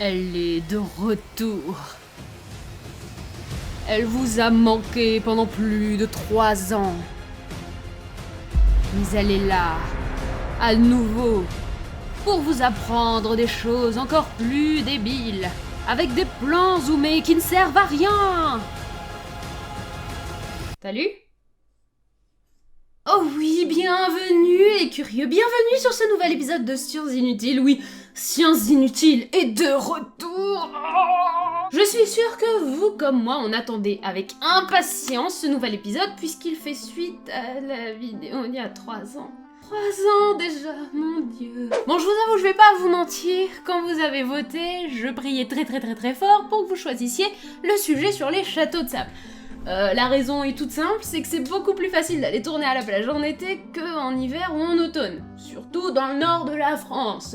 Elle est de retour. Elle vous a manqué pendant plus de 3 ans. Mais elle est là, à nouveau, pour vous apprendre des choses encore plus débiles, avec des plans zoomés qui ne servent à rien. Salut? Oh oui, bienvenue les curieux, bienvenue sur ce nouvel épisode de Sciences Inutiles. Oui, Sciences Inutiles est de retour. Je suis sûre que vous, comme moi, on attendait avec impatience ce nouvel épisode puisqu'il fait suite à la vidéo il y a 3 ans. 3 ans déjà, mon Dieu. Bon, je vous avoue, je vais pas vous mentir, quand vous avez voté, je priais très fort pour que vous choisissiez le sujet sur les châteaux de sable. La raison est toute simple, c'est que c'est beaucoup plus facile d'aller tourner à la plage en été qu'en hiver ou en automne, surtout dans le nord de la France.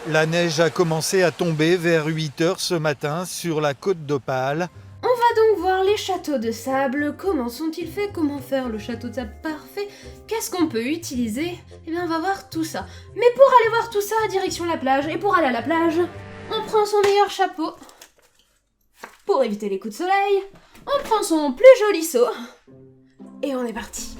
La neige a commencé à tomber vers 8h ce matin sur la côte d'Opale. On va donc voir les châteaux de sable, comment sont-ils faits, comment faire le château de sable parfait, qu'est-ce qu'on peut utiliser, et bien on va voir tout ça. Mais pour aller voir tout ça, direction la plage, et pour aller à la plage, on prend son meilleur chapeau, pour éviter les coups de soleil, on prend son plus joli seau, et on est parti.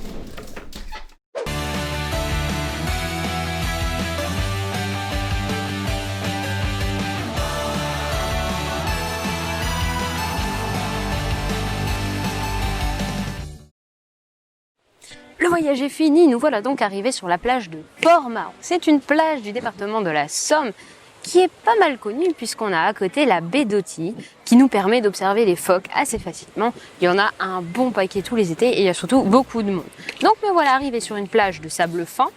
Le voyage est fini, nous voilà donc arrivés sur la plage de Port-Mahon. C'est une plage du département de la Somme qui est pas mal connue puisqu'on a à côté la baie d'Authie qui nous permet d'observer les phoques assez facilement. Il y en a un bon paquet tous les étés et il y a surtout beaucoup de monde. Donc me voilà arrivés sur une plage de sable fin.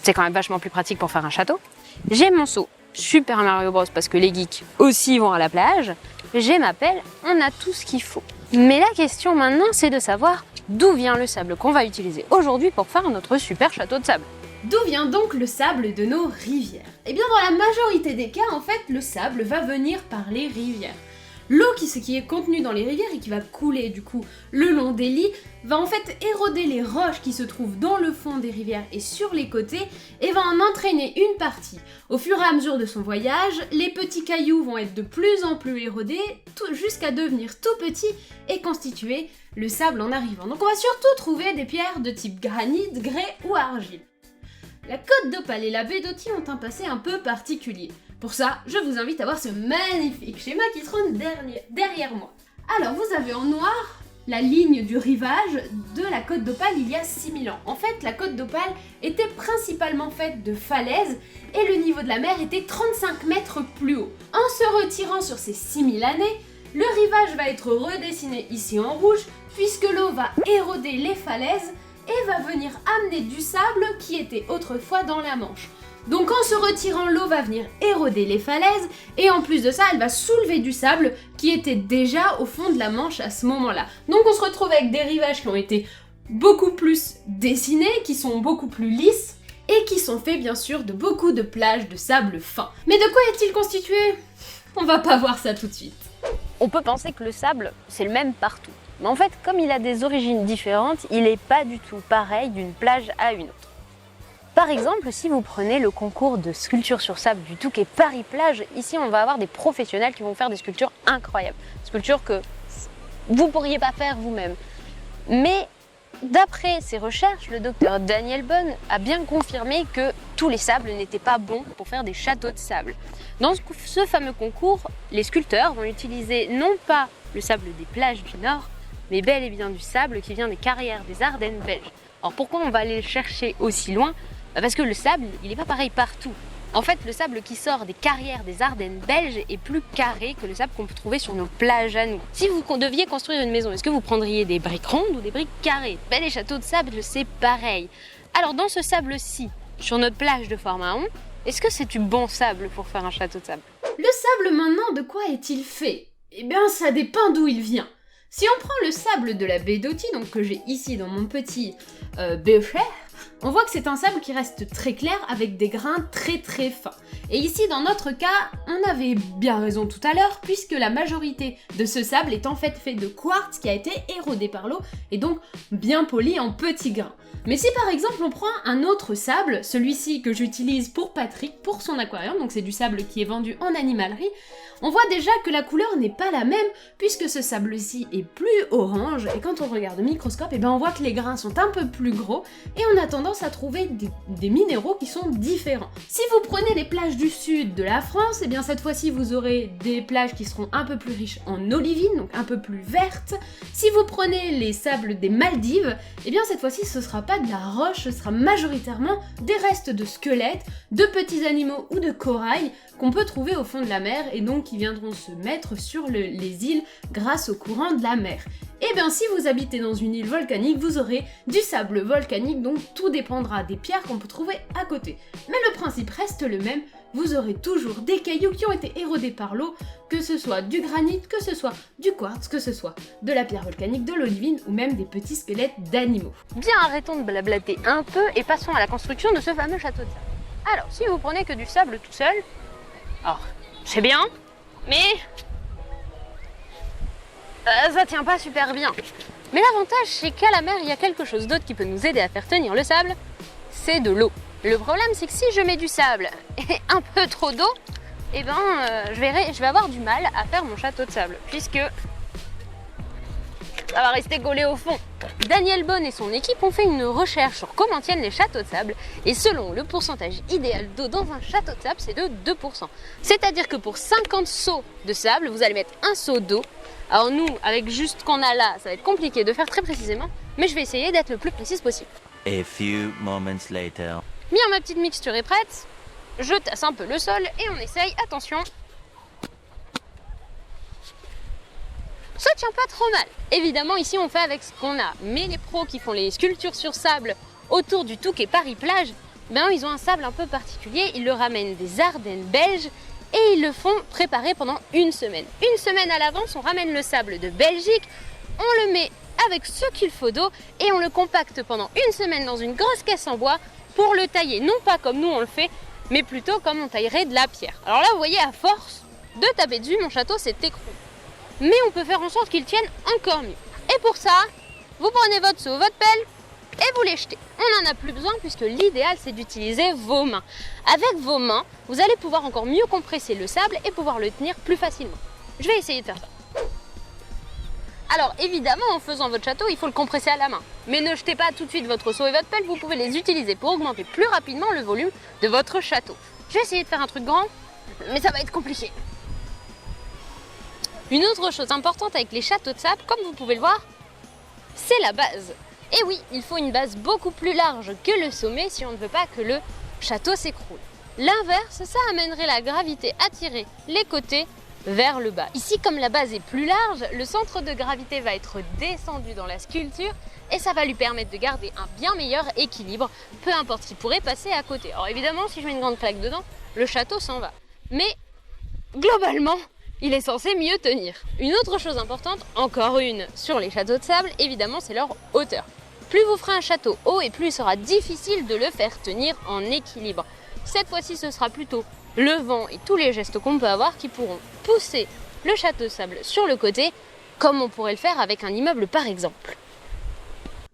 C'est quand même vachement plus pratique pour faire un château. J'ai mon seau Super Mario Bros parce que les geeks aussi vont à la plage. J'ai ma pelle, on a tout ce qu'il faut. Mais la question maintenant c'est de savoir d'où vient le sable qu'on va utiliser aujourd'hui pour faire notre super château de sable. D'où vient donc le sable de nos rivières? Eh bien dans la majorité des cas, en fait, le sable va venir par les rivières. L'eau qui est contenue dans les rivières et qui va couler du coup le long des lits va en fait éroder les roches qui se trouvent dans le fond des rivières et sur les côtés et va en entraîner une partie. Au fur et à mesure de son voyage, les petits cailloux vont être de plus en plus érodés jusqu'à devenir tout petits et constituer le sable en arrivant. Donc on va surtout trouver des pierres de type granit, grès ou argile. La côte d'Opale et la baie d'Authie ont un passé un peu particulier. Pour ça, je vous invite à voir ce magnifique schéma qui trône derrière moi. Alors, vous avez en noir la ligne du rivage de la côte d'Opale il y a 6000 ans. En fait, la côte d'Opale était principalement faite de falaises et le niveau de la mer était 35 mètres plus haut. En se retirant sur ces 6000 années, le rivage va être redessiné ici en rouge puisque l'eau va éroder les falaises et va venir amener du sable qui était autrefois dans la Manche. Donc en se retirant, l'eau va venir éroder les falaises et en plus de ça, elle va soulever du sable qui était déjà au fond de la Manche à ce moment-là. Donc on se retrouve avec des rivages qui ont été beaucoup plus dessinés, qui sont beaucoup plus lisses et qui sont faits bien sûr de beaucoup de plages de sable fin. Mais de quoi est-il constitué? On va pas voir ça tout de suite. On peut penser que le sable, c'est le même partout. Mais en fait, comme il a des origines différentes, il n'est pas du tout pareil d'une plage à une autre. Par exemple, si vous prenez le concours de sculpture sur sable du Touquet Paris-Plage, ici on va avoir des professionnels qui vont faire des sculptures incroyables. Sculptures que vous ne pourriez pas faire vous-même. Mais d'après ses recherches, le docteur Daniel Bonne a bien confirmé que tous les sables n'étaient pas bons pour faire des châteaux de sable. Dans ce fameux concours, les sculpteurs vont utiliser non pas le sable des plages du Nord, mais bel et bien du sable qui vient des carrières des Ardennes belges. Alors pourquoi on va aller le chercher aussi loin? Parce que le sable, il n'est pas pareil partout. En fait, le sable qui sort des carrières des Ardennes belges est plus carré que le sable qu'on peut trouver sur nos plages à nous. Si vous deviez construire une maison, est-ce que vous prendriez des briques rondes ou des briques carrées? Les châteaux de sable, c'est pareil. Alors dans ce sable-ci, sur notre plage de Port-Mahon, est-ce que c'est du bon sable pour faire un château de sable? Le sable maintenant, de quoi est-il fait? Eh bien, ça dépend d'où il vient. Si on prend le sable de la baie d'Authie, donc que j'ai ici dans mon petit bécher, on voit que c'est un sable qui reste très clair avec des grains très très fins. Et ici dans notre cas, on avait bien raison tout à l'heure puisque la majorité de ce sable est en fait de quartz qui a été érodé par l'eau et donc bien poli en petits grains. Mais si par exemple on prend un autre sable, celui-ci que j'utilise pour Patrick, pour son aquarium, donc c'est du sable qui est vendu en animalerie, on voit déjà que la couleur n'est pas la même puisque ce sable-ci est plus orange et quand on regarde au microscope, eh ben on voit que les grains sont un peu plus gros et on a tendance à trouver des minéraux qui sont différents. Si vous prenez les plages du sud de la France, eh bien cette fois-ci vous aurez des plages qui seront un peu plus riches en olivine, donc un peu plus vertes. Si vous prenez les sables des Maldives, eh bien cette fois-ci ce sera pas de la roche, ce sera majoritairement des restes de squelettes, de petits animaux ou de corail qu'on peut trouver au fond de la mer et donc qui viendront se mettre sur les îles grâce au courant de la mer. Et bien si vous habitez dans une île volcanique, vous aurez du sable volcanique, donc tout dépendra des pierres qu'on peut trouver à côté. Mais le principe reste le même, vous aurez toujours des cailloux qui ont été érodés par l'eau, que ce soit du granit, que ce soit du quartz, que ce soit de la pierre volcanique, de l'olivine ou même des petits squelettes d'animaux. Bien, arrêtons de blablater un peu et passons à la construction de ce fameux château de sable. Alors, si vous prenez que du sable tout seul, alors, c'est bien, mais ça tient pas super bien. Mais l'avantage, c'est qu'à la mer, il y a quelque chose d'autre qui peut nous aider à faire tenir le sable, c'est de l'eau. Le problème, c'est que si je mets du sable et un peu trop d'eau, eh ben, je vais avoir du mal à faire mon château de sable, puisque ça va rester collé au fond. Daniel Bonne et son équipe ont fait une recherche sur comment tiennent les châteaux de sable, et selon le pourcentage idéal d'eau dans un château de sable, c'est de 2%. C'est-à-dire que pour 50 seaux de sable, vous allez mettre un seau d'eau. Alors nous, avec juste ce qu'on a là, ça va être compliqué de faire très précisément, mais je vais essayer d'être le plus précise possible. A few moments later. Bien, ma petite mixture est prête. Je tasse un peu le sol et on essaye, attention. Ça tient pas trop mal. Évidemment, ici on fait avec ce qu'on a. Mais les pros qui font les sculptures sur sable autour du Touquet Paris-Plage, ben ils ont un sable un peu particulier. Ils le ramènent des Ardennes belges et ils le font préparer pendant une semaine. Une semaine à l'avance, on ramène le sable de Belgique, on le met avec ce qu'il faut d'eau et on le compacte pendant une semaine dans une grosse caisse en bois pour le tailler, non pas comme nous on le fait, mais plutôt comme on taillerait de la pierre. Alors là, vous voyez, à force de taper dessus, mon château s'est écroulé. Mais on peut faire en sorte qu'il tienne encore mieux. Et pour ça, vous prenez votre seau, votre pelle et vous les jetez. On n'en a plus besoin puisque l'idéal c'est d'utiliser vos mains. Avec vos mains, vous allez pouvoir encore mieux compresser le sable et pouvoir le tenir plus facilement. Je vais essayer de faire ça. Alors évidemment, en faisant votre château, il faut le compresser à la main. Mais ne jetez pas tout de suite votre seau et votre pelle, vous pouvez les utiliser pour augmenter plus rapidement le volume de votre château. Je vais essayer de faire un truc grand, mais ça va être compliqué. Une autre chose importante avec les châteaux de sable, comme vous pouvez le voir, c'est la base. Et oui, il faut une base beaucoup plus large que le sommet si on ne veut pas que le château s'écroule. L'inverse, ça amènerait la gravité à tirer les côtés vers le bas. Ici, comme la base est plus large, le centre de gravité va être descendu dans la sculpture et ça va lui permettre de garder un bien meilleur équilibre, peu importe ce qui pourrait passer à côté. Alors évidemment, si je mets une grande claque dedans, le château s'en va. Mais globalement, il est censé mieux tenir. Une autre chose importante, encore une, sur les châteaux de sable, évidemment, c'est leur hauteur. Plus vous ferez un château haut et plus il sera difficile de le faire tenir en équilibre. Cette fois-ci, ce sera plutôt le vent et tous les gestes qu'on peut avoir qui pourront pousser le château de sable sur le côté, comme on pourrait le faire avec un immeuble par exemple.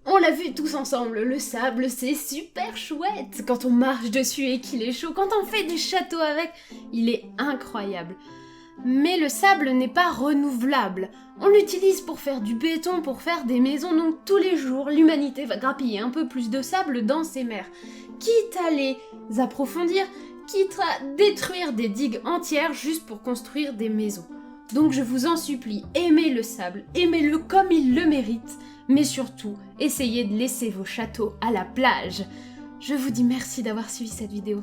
On l'a vu tous ensemble, le sable c'est super chouette quand on marche dessus et qu'il est chaud, quand on fait des châteaux avec, il est incroyable. Mais le sable n'est pas renouvelable. On l'utilise pour faire du béton, pour faire des maisons, donc tous les jours, l'humanité va grappiller un peu plus de sable dans ses mers. Quitte à les approfondir, quitte à détruire des digues entières juste pour construire des maisons. Donc je vous en supplie, aimez le sable, aimez-le comme il le mérite, mais surtout, essayez de laisser vos châteaux à la plage. Je vous dis merci d'avoir suivi cette vidéo.